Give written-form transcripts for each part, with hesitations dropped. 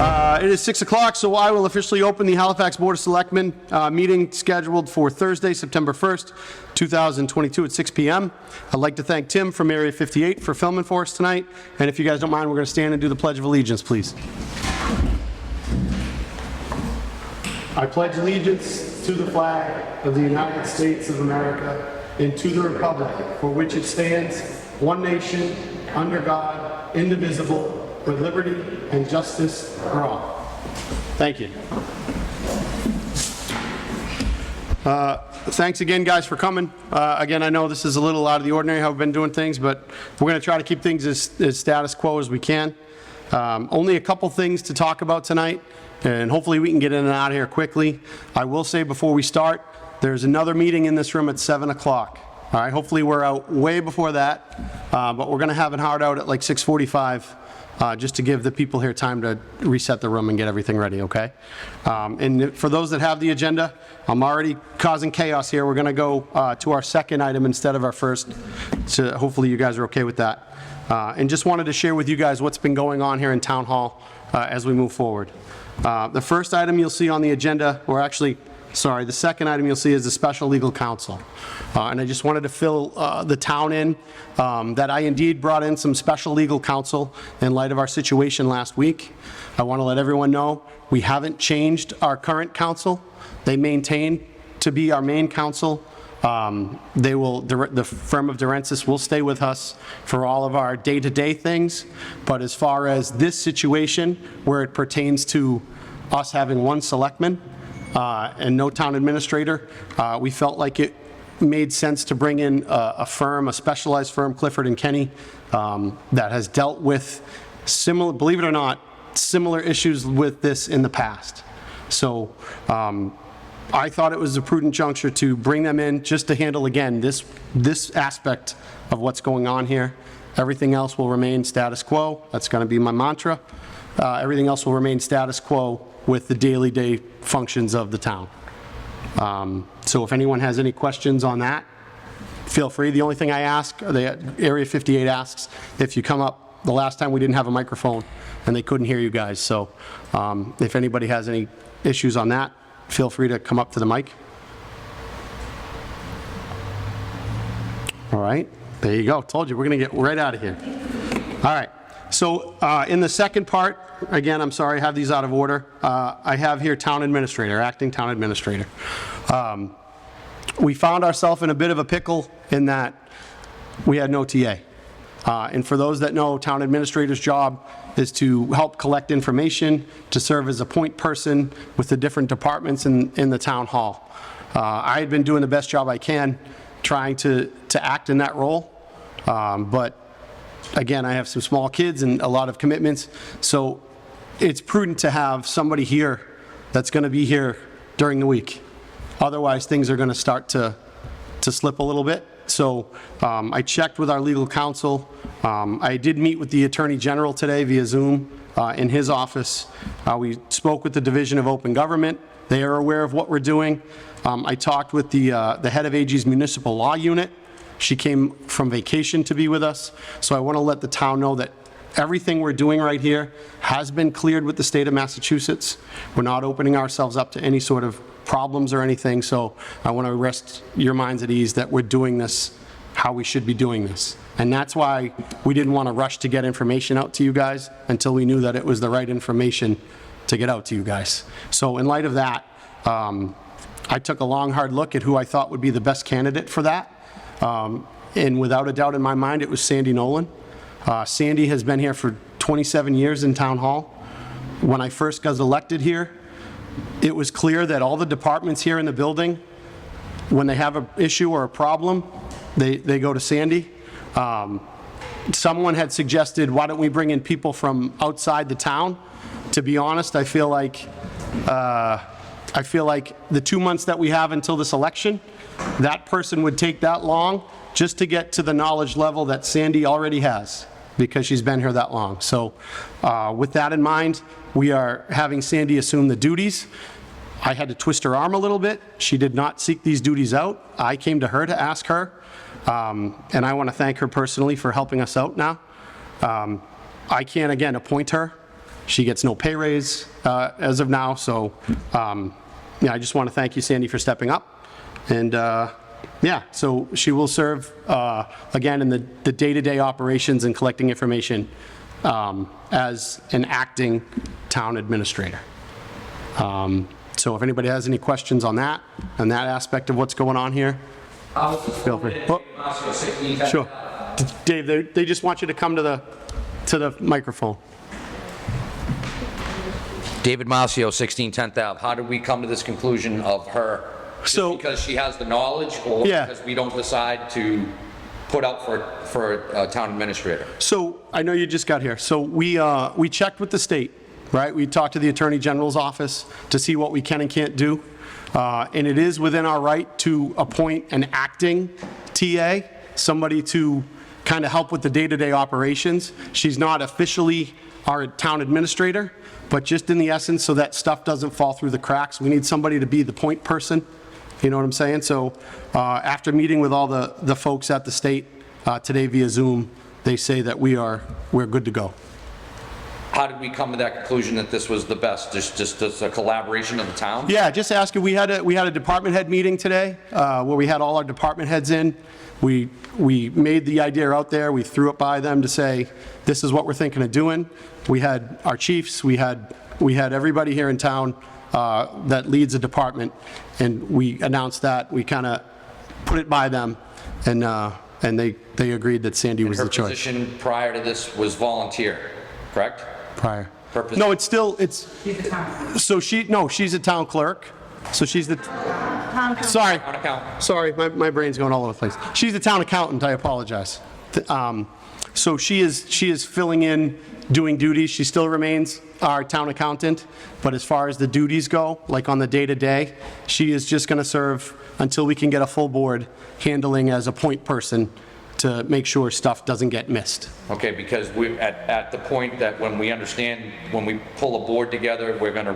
It is 6 o'clock, so I will officially open the Halifax Board of Selectmen meeting scheduled for Thursday, September 1st, 2022 at 6 p.m. I'd like to thank Tim from Area 58 for filming for us tonight. And if you guys don't mind, we're going to stand and do the Pledge of Allegiance, please. I pledge allegiance to the flag of the United States of America and to the republic for which it stands, one nation, under God, indivisible, with liberty and justice for all. Thank you. Thanks again, guys, for coming. Again, I know this is a little out of the ordinary how we've been doing things, but we're going to try to keep things as status quo as we can. Only a couple things to talk about tonight, and hopefully we can get in and out of here quickly. I will say before we start, there's another meeting in this room at 7 o'clock. All right, hopefully we're out way before that, but we're going to have it hard out at like 6:45. Just to give the people here time to reset the room and get everything ready, okay? And for those that have the agenda, I'm already causing chaos here. We're going to go to our second item instead of our first, so hopefully you guys are okay with that. And just wanted to share with you guys what's been going on here in Town Hall as we move forward. The first item you'll see on the agenda, or actually, sorry, the second item you'll see is the special legal counsel. And I just wanted to fill the town in that I indeed brought in some special legal counsel in light of our situation last week. I want to let everyone know we haven't changed our current counsel. They maintain to be our main counsel. They will, the firm of Durensis will stay with us for all of our day-to-day things. But as far as this situation, where it pertains to us having one selectman, and no town administrator, we felt like it made sense to bring in a firm, a specialized firm, Clifford and Kenny, that has dealt with similar, believe it or not, similar issues with this in the past. So I thought it was a prudent juncture to bring them in just to handle, again, this aspect of what's going on here. Everything else will remain status quo. That's going to be my mantra. Everything else will remain status quo with the daily functions of the town. So if anyone has any questions on that, feel free. The only thing I ask, the Area 58 asks, if you come up, the last time we didn't have a microphone and they couldn't hear you guys. So if anybody has any issues on that, feel free to come up to the mic. All right, there you go. Told you, we're gonna get right out of here. All right. So in the second part, again, I'm sorry, I have these out of order. I have here town administrator, acting town administrator. We found ourselves in a bit of a pickle in that we had no TA. And for those that know, town administrator's job is to help collect information, to serve as a point person with the different departments in the town hall. I had been doing the best job I can trying to act in that role, but again, I have some small kids and a lot of commitments, so it's prudent to have somebody here that's going to be here during the week. Otherwise, things are going to start to slip a little bit. So I checked with our legal counsel. I did meet with the Attorney General today via Zoom in his office. We spoke with the Division of Open Government. They are aware of what we're doing. I talked with the head of AG's Municipal Law Unit. She came from vacation to be with us, so I want to let the town know that everything we're doing right here has been cleared with the state of Massachusetts. We're not opening ourselves up to any sort of problems or anything, so I want to rest your minds at ease that we're doing this how we should be doing this. And that's why we didn't want to rush to get information out to you guys until we knew that it was the right information to get out to you guys. So in light of that, I took a long, hard look at who I thought would be the best candidate for that. And without a doubt in my mind, it was Sandy Nolan. Sandy has been here for 27 years in Town Hall. When I first got elected here, it was clear that all the departments here in the building, when they have an issue or a problem, they go to Sandy. Someone had suggested, why don't we bring in people from outside the town? To be honest, I feel like the 2 months that we have until this election, that person would take that long just to get to the knowledge level that Sandy already has, because she's been here that long. So with that in mind, we are having Sandy assume the duties. I had to twist her arm a little bit. She did not seek these duties out. I came to her to ask her, and I want to thank her personally for helping us out now. I can't, again, appoint her. She gets no pay raise as of now, so yeah, I just want to thank you, Sandy, for stepping up. And yeah, so she will serve, again, in the day-to-day operations and collecting information as an acting town administrator. So if anybody has any questions on that aspect of what's going on here, feel free. Oh, sure. Dave, they just want you to come to the microphone. David Marcio, 16 10th Ave. How did we come to this conclusion of her? Just because she has the knowledge, or because we don't decide to put out for a town administrator? So I know you just got here. So we checked with the state, right? We talked to the Attorney General's office to see what we can and can't do. And it is within our right to appoint an acting TA, somebody to kind of help with the day-to-day operations. She's not officially our town administrator, but just in the essence, so that stuff doesn't fall through the cracks, we need somebody to be the point person. You know what I'm saying? So after meeting with all the folks at the state today via Zoom, they say that we're good to go. How did we come to that conclusion that this was the best? Just a collaboration of the town? Yeah, just asking. We had a department head meeting today where we had all our department heads in. We made the idea out there. We threw it by them to say, this is what we're thinking of doing. We had our chiefs. We had everybody here in town that leads a department, and we announced that. We kind of put it by them, and they agreed that Sandy was the choice. Her position prior to this was volunteer, correct? Prior. No, it's still, She's a town. so she's a town clerk. So she's the, sorry, Town accountant. sorry, my brain's going all over the place. She's the town accountant, I apologize. So she is filling in, doing duties. She still remains our town accountant, but as far as the duties go, like on the day-to-day, she is just gonna serve until we can get a full board handling as a point person to make sure stuff doesn't get missed. Okay, because we're at the point that when we understand, when we pull a board together, we're gonna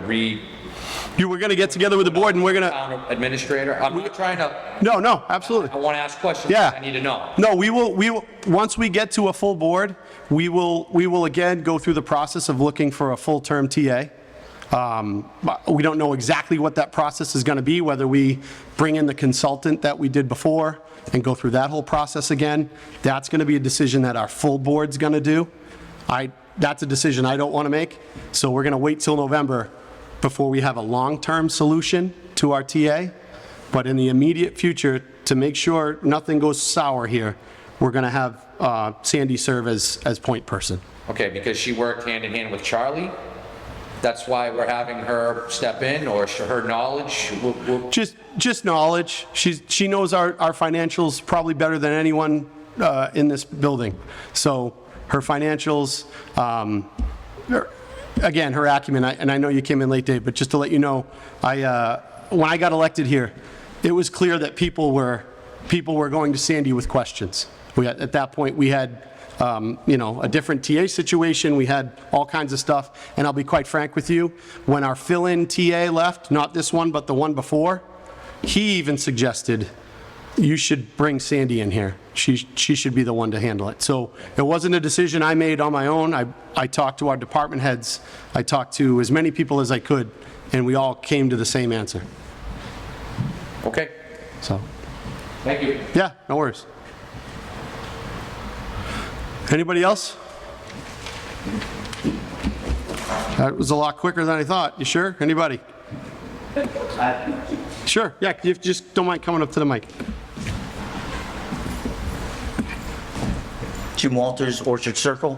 We're gonna get together with the board and we're gonna, town administrator. I'm not trying to, no, absolutely. I want to ask questions. Yeah. I need to know. No, we will, once we get to a full board, we will again go through the process of looking for a full-term TA. We don't know exactly what that process is gonna be, whether we bring in the consultant that we did before and go through that whole process again. That's gonna be a decision that our full board's gonna do. That's a decision I don't wanna make, so we're gonna wait till November before we have a long-term solution to our TA. But in the immediate future, to make sure nothing goes sour here, we're gonna have Sandy serve as point person. Okay, because she worked hand in hand with Charlie? That's why we're having her step in, or her knowledge? Just knowledge. She knows our financials probably better than anyone in this building. So her financials, again, her acumen, and I know you came in late, Dave, but just to let you know, when I got elected here, it was clear that people were going to Sandy with questions. At that point, we had a different TA situation. We had all kinds of stuff. And I'll be quite frank with you, when our fill-in TA left, not this one, but the one before, he even suggested, you should bring Sandy in here. She should be the one to handle it. So it wasn't a decision I made on my own. I talked to our department heads. I talked to as many people as I could, and we all came to the same answer. Okay, So, thank you. yeah, no worries. Anybody else? That was a lot quicker than I thought. You sure? Anybody? Sure, yeah, if you just don't mind coming up to the mic. Jim Walters, Orchard Circle.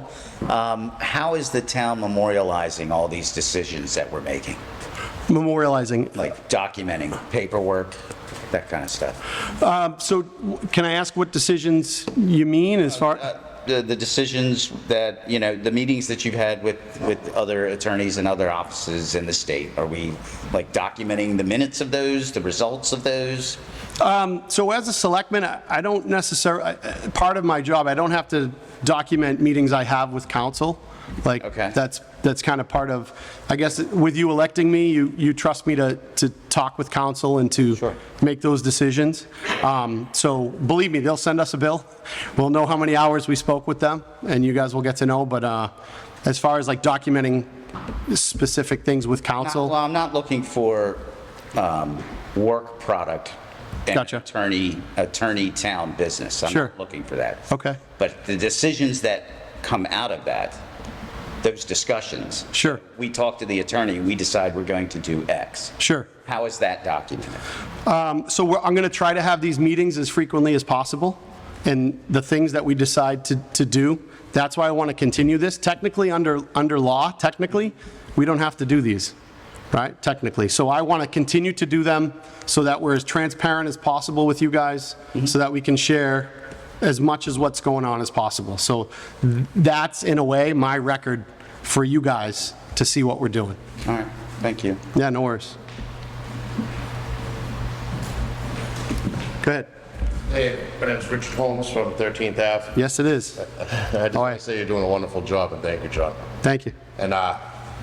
How is the town memorializing all these decisions that we're making? Memorializing. Like documenting, paperwork, that kind of stuff? So can I ask what decisions you mean as far? The decisions that, the meetings that you've had with other attorneys and other offices in the state, are we like documenting the minutes of those, the results of those? So as a selectman, I don't necessarily, part of my job, I don't have to document meetings I have with council. Like, Okay. that's kind of part of, I guess, with you electing me, you trust me to talk with council and to Sure. make those decisions. So believe me, they'll send us a bill. We'll know how many hours we spoke with them, and you guys will get to know. But as far as like documenting specific things with counsel. Well, I'm not looking for work product and Gotcha. attorney town business. I'm Sure. not looking for that. Okay. But the decisions that come out of that, those discussions. Sure. We talk to the attorney, we decide we're going to do X. Sure. How is that documented? So I'm going to try to have these meetings as frequently as possible, and the things that we decide to do, that's why I want to continue this. Technically, under law, technically, we don't have to do these, right? Technically. So I want to continue to do them so that we're as transparent as possible with you guys, so that we can share as much as what's going on as possible. So that's, in a way, my record for you guys to see what we're doing. All right, thank you. Yeah, no worries. Go ahead. Hey, my name's Richard Holmes from 13th Ave. Yes, it is. I just want to say you're doing a wonderful job, and thank you, John. Thank you. And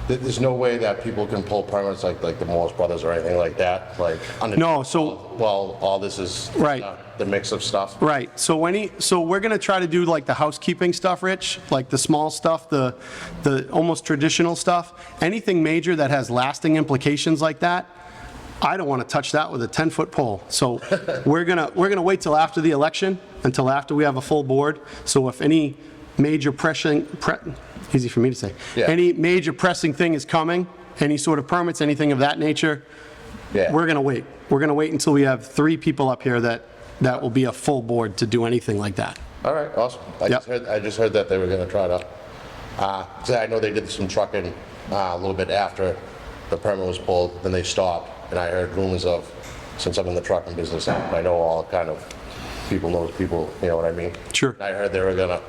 there's no way that people can pull permits like the Morse Brothers or anything like that, like under. No, so- Well, all this is. Right. The mix of stuff. Right, so we're gonna try to do like the housekeeping stuff, Rich, like the small stuff, the almost traditional stuff. Anything major that has lasting implications like that, I don't want to touch that with a 10-foot pole. So we're gonna wait till after the election, until after we have a full board. So if any major easy for me to say. Yeah. Any major pressing thing is coming, any sort of permits, anything of that nature, Yeah. we're gonna wait. We're gonna wait until we have 3 people up here that will be a full board to do anything like that. All right, awesome. I just heard that they were going to try to, I know they did some trucking a little bit after the permit was pulled, then they stopped. And I heard rumors of, since I'm in the trucking business, I know all kind of people knows people, you know what I mean? Sure. I heard they were going to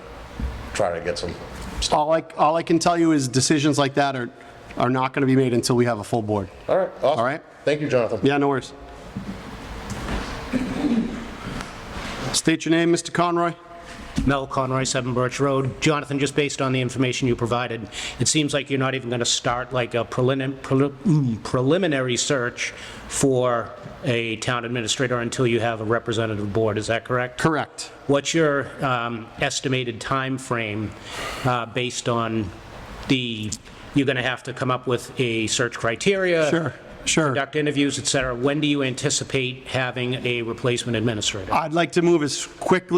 try to get some. All I can tell you is decisions like that are not going to be made until we have a full board. All right, awesome. All right. Thank you, Jonathan. Yeah, no worries. State your name, Mr. Conroy. Mel Conroy, 7 Birch Road. Jonathan, just based on the information you provided, it seems like you're not even going to start like a preliminary search for a town administrator until you have a representative board. Is that correct? Correct. What's your estimated time frame based on you're going to have to come up with a search criteria? Sure. Conduct interviews, et cetera. When do you anticipate having a replacement administrator? I'd like to move as quick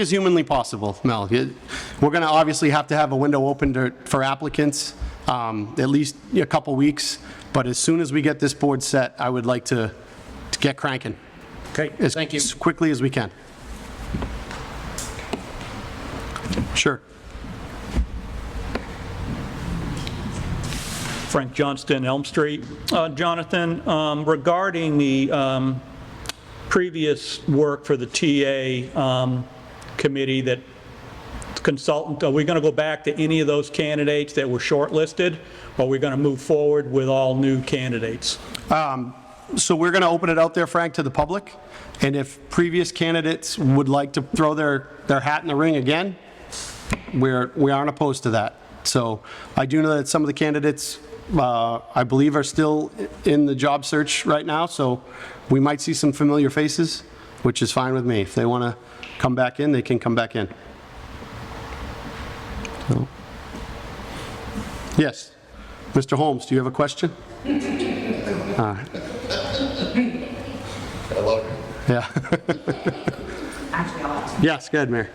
as humanly possible, Mel. We're going to obviously have to have a window open for applicants, at least a couple weeks, but as soon as we get this board set, I would like to get cranking. Okay, thank you. As quickly as we can. Sure. Frank Johnston, Elm Street. Jonathan, regarding the previous work for the TA committee, that consultant, are we going to go back to any of those candidates that were shortlisted, or are we going to move forward with all new candidates? So we're going to open it out there, Frank, to the public, and if previous candidates would like to throw their hat in the ring again, we aren't opposed to that. So I do know that some of the candidates, I believe, are still in the job search right now, so we might see some familiar faces, which is fine with me. If they want to come back in, they can come back in. So. Yes. Mr. Holmes, do you have a question? All right. Hello. Yeah. Actually, I'll ask. Yes, go ahead, Mary.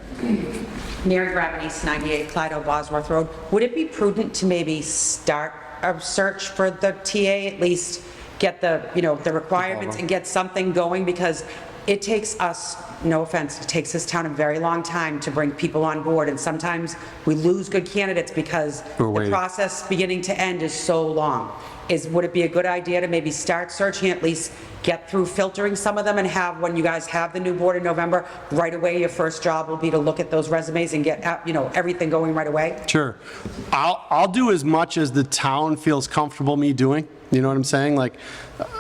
Mary Gravenese, 98 Clydo Bosworth Road. Would it be prudent to maybe start a search for the TA, at least get the requirements and get something going? Because it takes us, no offense, it takes this town a very long time to bring people on board, and sometimes we lose good candidates because the process beginning to end is so long. Would it be a good idea to maybe start searching, at least get through filtering some of them, and have, when you guys have the new board in November, right away your first job will be to look at those resumes and get everything going right away? Sure. I'll do as much as the town feels comfortable me doing. You know what I'm saying? Like,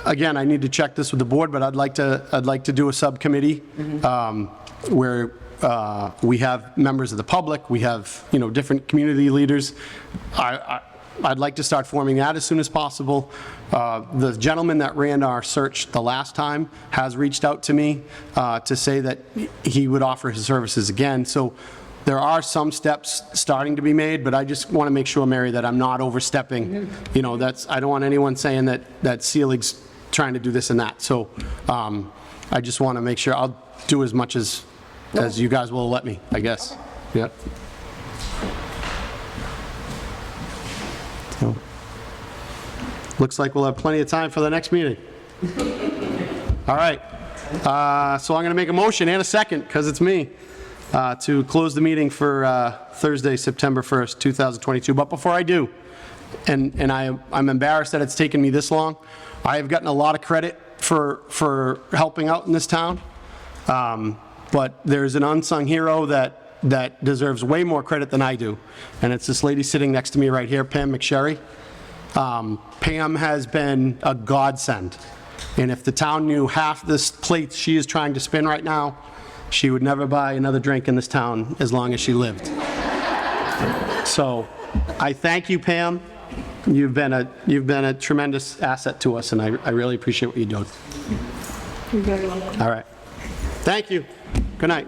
again, I need to check this with the board, but I'd like to do a subcommittee where we have members of the public, we have different community leaders. I'd like to start forming that as soon as possible. The gentleman that ran our search the last time has reached out to me to say that he would offer his services again. So There are some steps starting to be made, but I just want to make sure, Mary, that I'm not overstepping. You know, I don't want anyone saying that Selig's trying to do this and that. So I just want to make sure I'll do as much as you guys will let me, I guess. Yep. So, looks like we'll have plenty of time for the next meeting. All right. So I'm going to make a motion and a second, because it's me, to close the meeting for Thursday, September 1st, 2022. But before I do, and I'm embarrassed that it's taken me this long, I have gotten a lot of credit for helping out in this town. But there's an unsung hero that deserves way more credit than I do. And it's this lady sitting next to me right here, Pam Mcsherry. Pam has been a godsend. And if the town knew half this plate she is trying to spin right now, she would never buy another drink in this town as long as she lived. So I thank you, Pam. You've been a tremendous asset to us, and I really appreciate what you're doing. You're very welcome. All right. Thank you. Good night.